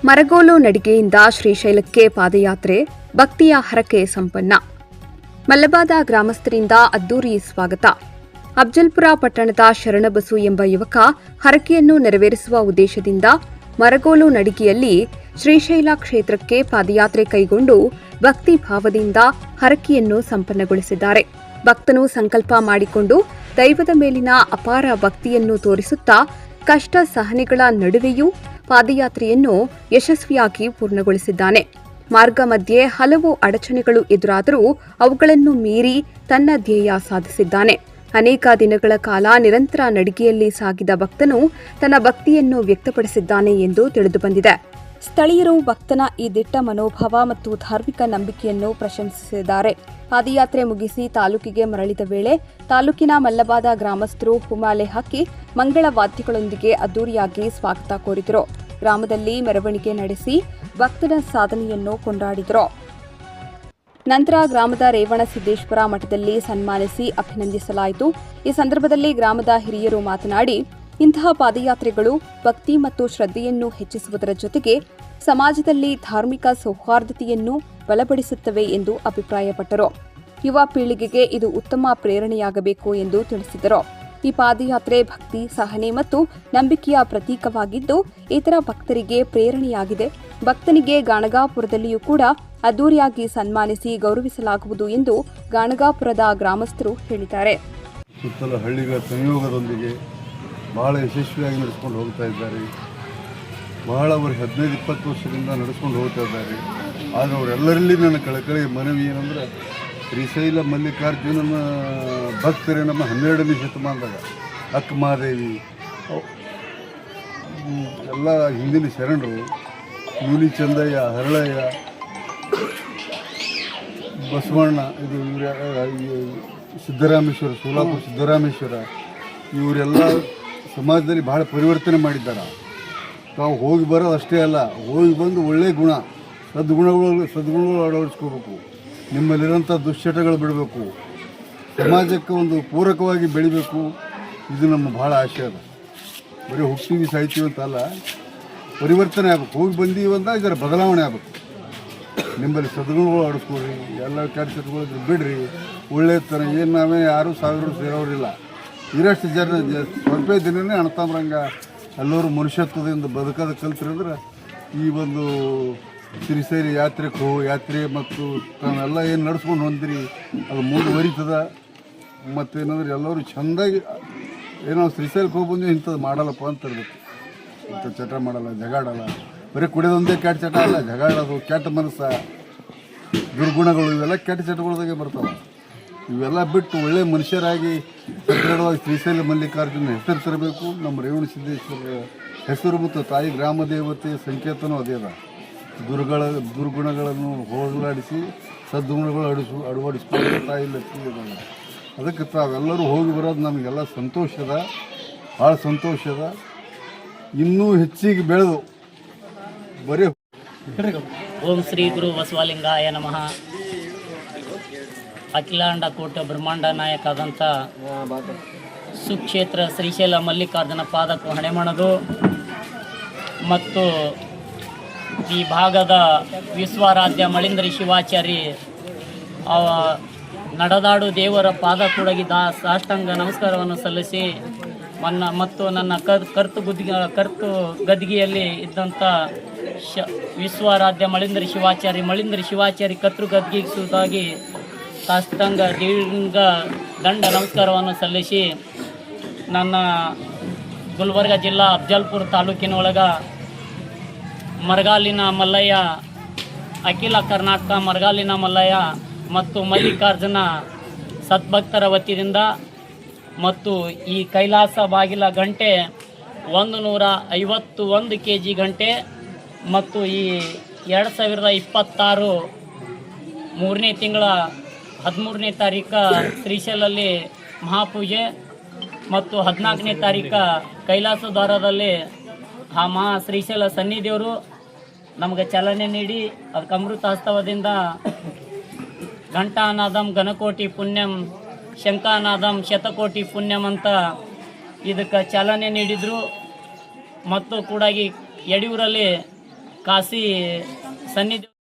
ಮರಗೋಲು ನಡಿಗೆಯಿಂದ ಶ್ರೀಶೈಲಕ್ಕೆ ಪಾದಯಾತ್ರೆ, ಭಕ್ತಿಯ ಹರಕೆ ಸಂಪನ್ನ. ಮಲ್ಲಬಾದ ಗ್ರಾಮಸ್ಥರಿಂದ ಅದ್ದೂರಿ ಸ್ವಾಗತ. ಅಫ್ಜಲ್ಪುರ ಪಟ್ಟಣದ ಶರಣಬಸು ಎಂಬ ಯುವಕ ಹರಕೆಯನ್ನು ನೆರವೇರಿಸುವ ಉದ್ದೇಶದಿಂದ ಮರಗೋಲು ನಡಿಗೆಯಲ್ಲಿ ಶ್ರೀಶೈಲ ಕ್ಷೇತ್ರಕ್ಕೆ ಪಾದಯಾತ್ರೆ ಕೈಗೊಂಡು ಭಕ್ತಿ ಭಾವದಿಂದ ಹರಕೆಯನ್ನು ಸಂಪನ್ನಗೊಳಿಸಿದ್ದಾರೆ. ಭಕ್ತನು ಸಂಕಲ್ಪ ಮಾಡಿಕೊಂಡು ದೈವದ ಮೇಲಿನ ಅಪಾರ ಭಕ್ತಿಯನ್ನು ತೋರಿಸುತ್ತಾ ಕಷ್ಟ ಸಹನೆಗಳ ನಡುವೆಯೂ ಪಾದಯಾತ್ರೆಯನ್ನು ಯಶಸ್ವಿಯಾಗಿ ಪೂರ್ಣಗೊಳಿಸಿದ್ದಾನೆ. ಮಾರ್ಗ ಮಧ್ಯೆ ಹಲವು ಅಡಚಣೆಗಳು ಎದುರಾದರೂ ಅವುಗಳನ್ನು ಮೀರಿ ತನ್ನ ಧ್ಯೇಯ ಸಾಧಿಸಿದ್ದಾನೆ. ಅನೇಕ ದಿನಗಳ ಕಾಲ ನಿರಂತರ ನಡಿಗೆಯಲ್ಲಿ ಸಾಗಿದ ಭಕ್ತನು ತನ್ನ ಭಕ್ತಿಯನ್ನು ವ್ಯಕ್ತಪಡಿಸಿದ್ದಾನೆ ಎಂದು ತಿಳಿದುಬಂದಿದೆ. ಸ್ಥಳೀಯರು ಭಕ್ತನ ಈ ದಿಟ್ಟ ಮನೋಭಾವ ಮತ್ತು ಧಾರ್ಮಿಕ ನಂಬಿಕೆಯನ್ನು ಪ್ರಶಂಸಿಸಿದ್ದಾರೆ. ಪಾದಯಾತ್ರೆ ಮುಗಿಸಿ ತಾಲೂಕಿಗೆ ಮರಳಿದ ವೇಳೆ ತಾಲೂಕಿನ ಮಲ್ಲಬಾದ ಗ್ರಾಮಸ್ಥರು ಹೂಮಾಲೆ ಹಾಕಿ ಮಂಗಳ ವಾದ್ಯಗಳೊಂದಿಗೆ ಅದ್ದೂರಿಯಾಗಿ ಸ್ವಾಗತ ಕೋರಿದರು. ಗ್ರಾಮದಲ್ಲಿ ಮೆರವಣಿಗೆ ನಡೆಸಿ ಭಕ್ತನ ಸಾಧನೆಯನ್ನು ಕೊಂಡಾಡಿದರು. ನಂತರ ಗ್ರಾಮದ ರೇವಣಸಿದ್ದೇಶ್ವರ ಮಠದಲ್ಲಿ ಸನ್ಮಾನಿಸಿ ಅಭಿನಂದಿಸಲಾಯಿತು. ಈ ಸಂದರ್ಭದಲ್ಲಿ ಗ್ರಾಮದ ಹಿರಿಯರು ಮಾತನಾಡಿ, ಇಂತಹ ಪಾದಯಾತ್ರೆಗಳು ಭಕ್ತಿ ಮತ್ತು ಶ್ರದ್ಧೆಯನ್ನು ಹೆಚ್ಚಿಸುವುದರ ಜೊತೆಗೆ ಸಮಾಜದಲ್ಲಿ ಧಾರ್ಮಿಕ ಸೌಹಾರ್ದತೆಯನ್ನು ಬಲಪಡಿಸುತ್ತವೆ ಎಂದು ಅಭಿಪ್ರಾಯಪಟ್ಟರು. ಯುವ ಪೀಳಿಗೆಗೆ ಇದು ಉತ್ತಮ ಪ್ರೇರಣೆಯಾಗಬೇಕು ಎಂದು ತಿಳಿಸಿದರು. ಈ ಪಾದಯಾತ್ರೆ ಭಕ್ತಿ, ಸಹನೆ ಮತ್ತು ನಂಬಿಕೆಯ ಪ್ರತೀಕವಾಗಿದ್ದು ಇತರ ಭಕ್ತರಿಗೆ ಪ್ರೇರಣೆಯಾಗಿದೆ. ಭಕ್ತನಿಗೆ ಗಾಣಗಾಪುರದಲ್ಲಿಯೂ ಕೂಡ ಅದ್ದೂರಿಯಾಗಿ ಸನ್ಮಾನಿಸಿ ಗೌರವಿಸಲಾಗುವುದು ಎಂದು ಗಾಣಗಾಪುರದ ಗ್ರಾಮಸ್ಥರು ಹೇಳಿದ್ದಾರೆ. ಸುತ್ತಲ ಹಳ್ಳಿಗಳ ಸಂಯೋಗದೊಂದಿಗೆ ಬಹಳ ಯಶಸ್ವಿಯಾಗಿ ನಡೆಸ್ಕೊಂಡು ಹೋಗ್ತಾ ಇದ್ದಾರೆ. ಬಹಳ ಅವರು 15-20 ವರ್ಷದಿಂದ ನಡೆಸ್ಕೊಂಡು ಹೋಗ್ತಾ ಇದ್ದಾರೆ. ಆದರೆ ಅವರೆಲ್ಲರಲ್ಲಿ ನನ್ನ ಕಳಕಳಿಯ ಮನವಿ ಏನಂದ್ರೆ, ಶ್ರೀಶೈಲ ಮಲ್ಲಿಕಾರ್ಜುನನ ಭಕ್ತರೇ ನಮ್ಮ 12ನೇ ಶತಮಾನದಾಗ ಅಕ್ಕ ಮಹಾದೇವಿ ಎಲ್ಲ ಹಿಂದಿನ ಶರಣರು, ಯೂಲಿ ಚಂದಯ್ಯ, ಹರಳಯ್ಯ, ಬಸವಣ್ಣ, ಇದು ಸಿದ್ದರಾಮೇಶ್ವರ, ಸೋಲಾಪುರ ಸಿದ್ದರಾಮೇಶ್ವರ, ಇವರೆಲ್ಲ ಸಮಾಜದಲ್ಲಿ ಬಹಳ ಪರಿವರ್ತನೆ ಮಾಡಿದ್ದಾರೆ. ತಾವು ಹೋಗಿ ಬರೋದು ಅಷ್ಟೇ ಅಲ್ಲ, ಹೋಗಿ ಬಂದು ಒಳ್ಳೆಯ ಗುಣ, ಸದ್ಗುಣಗಳು ಅಳವಡಿಸ್ಕೋಬೇಕು. ನಿಮ್ಮಲ್ಲಿರೋಂಥ ದುಶ್ಚಟಗಳು ಬಿಡಬೇಕು, ಸಮಾಜಕ್ಕೆ ಒಂದು ಪೂರಕವಾಗಿ ಬೆಳಿಬೇಕು. ಇದು ನಮ್ಮ ಭಾಳ ಆಶೆ ಅದ. ಬರೀ ಹುಟ್ಟಿವಿ ಸಾಯ್ತೀವಿ ಅಂತಲ್ಲ, ಪರಿವರ್ತನೆ ಆಗ್ಬೇಕು. ಹೋಗಿ ಬಂದೀವಿ ಅಂದಾಗ ಇದರ ಬದಲಾವಣೆ ಆಗ್ಬೇಕು. ನಿಮ್ಮಲ್ಲಿ ಸದ್ಗುಣಗಳು ಅಡಿಸ್ಕೊಡ್ರಿ, ಎಲ್ಲ ಕೆಟ್ಟ ಚಟಗಳಿದ್ರೆ ಬಿಡ್ರಿ. ಒಳ್ಳೆಯತನ ಏನು ನಾವೇ ಯಾರೂ ಸಾವಿರ ಸೇರೋರಿಲ್ಲ. ಇರಷ್ಟು ಜನ ಸ್ವಲ್ಪ ದಿನವೇ ಅಣ್ತಂಬ್ರಂಗ ಎಲ್ಲರೂ ಮನುಷ್ಯತ್ವದಿಂದ ಬದುಕೋದು ಕಲ್ತ್ರಂದ್ರೆ ಈ ಒಂದು ಶ್ರೀಶೈಲ ಯಾತ್ರೆ ಮತ್ತು ತಾವೆಲ್ಲ ಏನು ನಡ್ಸ್ಕೊಂಡು ಹೊಂದಿರಿ ಅದು ಮುಂದುವರಿತದ. ಮತ್ತೇನಂದ್ರೆ ಎಲ್ಲರೂ ಚೆಂದಾಗಿ ಏನೋ ಶ್ರೀಶೈಲಕ್ಕೆ ಹೋಗಿ ಬಂದು ಇಂಥದ್ದು ಮಾಡಲ್ಲಪ್ಪ ಅಂತ ಇರ್ಬೇಕು. ಇಂಥ ಚಟ ಮಾಡಲ್ಲ, ಜಗಾಡಲ್ಲ. ಬರೀ ಕುಡಿಯೋದೊಂದೇ ಕೆಟ್ಟ ಚಟ ಅಲ್ಲ, ಜಗಾಡೋದು, ಕೆಟ್ಟ ಮನಸ್ಸು, ದುರ್ಗುಣಗಳು, ಇವೆಲ್ಲ ಕೆಟ್ಟ ಚಟಗಳದಾಗೆ ಬರ್ತಾವೆ. ಇವೆಲ್ಲ ಬಿಟ್ಟು ಒಳ್ಳೆಯ ಮನುಷ್ಯರಾಗಿ ಸದೃಢವಾಗಿ ಶ್ರೀಶೈಲ ಮಲ್ಲಿಕಾರ್ಜುನ ಹೆಸರು ತರಬೇಕು. ನಮ್ಮ ರೇವಣಸಿದ್ದೇಶ್ವರ ಹೆಸರು ಮತ್ತು ತಾಯಿ ಗ್ರಾಮ ದೇವತೆ ಸಂಕೇತನೂ ಅದೇ ಅದ. ದುರ್ಗುಣಗಳನ್ನು ಹೋಗಲಾಡಿಸಿ ಸದ್ಗುಣಗಳು ಅಳವಡಿಸ್ಕೊಂಡು ತಾಯಿ ಲಕ್ಷ್ಮಿ ಇದ್ದಾಳೆ. ಅದಕ್ಕೆ ತಾವೆಲ್ಲರೂ ಹೋಗಿ ಬರೋದು ನಮಗೆಲ್ಲ ಸಂತೋಷದ, ಭಾಳ ಸಂತೋಷದ. ಇನ್ನೂ ಹೆಚ್ಚಿಗೆ ಬೆಳೆದು ಬರೀ ಓಂ ಶ್ರೀ ಗುರು ಬಸವಲಿಂಗಾಯ ನಮಃ. ಅಖಿಲಾಂಡ ಕೋಟ ಬ್ರಹ್ಮಾಂಡ ನಾಯಕ ಆದಂಥ ಸುಕ್ಷೇತ್ರ ಶ್ರೀಶೈಲ ಮಲ್ಲಿಕಾರ್ಜುನ ಪಾದಕ್ಕೂ ಹಣೆ ಮಾಡೋದು ಮತ್ತು ಈ ಭಾಗದ ವಿಶ್ವಾರಾಧ್ಯ ಮಳಿಂದ್ರಿ ಶಿವಾಚಾರ್ಯ ನಡೆದಾಡು ದೇವರ ಪಾದ ಕೂಡಗಿದ್ದ ಸಾಷ್ಟಾಂಗ ನಮಸ್ಕಾರವನ್ನು ಸಲ್ಲಿಸಿ ಮತ್ತು ನನ್ನ ಕರ್ತು ಗದ್ಗಿಯಲ್ಲಿ ಇದ್ದಂಥ ವಿಶ್ವಾರಾಧ್ಯ ಮಳಿಂದ್ರಿ ಶಿವಾಚಾರ್ಯ ಕರ್ತೃ ಗದ್ಗಿಸುವುದಾಗಿ ಸಾಷ್ಟಾಂಗ ದಂಡ ನಮಸ್ಕಾರವನ್ನು ಸಲ್ಲಿಸಿ ನನ್ನ ಗುಲ್ಬರ್ಗ ಜಿಲ್ಲಾ ಅಫ್ಜಲ್ಪುರ ತಾಲೂಕಿನೊಳಗೆ ಮರಗಾಲಿನ ಮಲ್ಲಯ್ಯ, ಅಖಿಲ ಕರ್ನಾಟಕ ಮರಗಾಲಿನ ಮಲ್ಲಯ್ಯ ಮತ್ತು ಮಲ್ಲಿಕಾರ್ಜುನ ಸದ್ಭಕ್ತರ ವತಿಯಿಂದ ಮತ್ತು ಈ ಕೈಲಾಸ ಬಾಗಿಲ ಗಂಟೆ 151 kg ಗಂಟೆ ಮತ್ತು ಈ 2026 3ನೇ ತಿಂಗಳ 13ನೇ ತಾರೀಕು ಶ್ರೀಶೈಲಲ್ಲಿ ಮಹಾಪೂಜೆ ಮತ್ತು 14ನೇ ತಾರೀಕು ಕೈಲಾಸ ದ್ವಾರದಲ್ಲಿ ಆ ಮಹಾ ಶ್ರೀಶೈಲ ಸನ್ನಿಧಿಯವರು ನಮಗೆ ಚಾಲನೆ ನೀಡಿ ಅದಕ್ಕೆ ಅಮೃತ ಹಸ್ತವದಿಂದ ಘಂಟಾನಾದಂ ಘನಕೋಟಿ ಪುಣ್ಯಂ ಶಂಕಾನಾದಂ ಶತಕೋಟಿ ಪುಣ್ಯಂ ಅಂತ ಇದಕ್ಕೆ ಚಾಲನೆ ನೀಡಿದರು. ಮತ್ತು ಕೂಡ ಯಡಿಯೂರಲ್ಲಿ ಕಾಶಿ ಸನ್ನಿಧಿ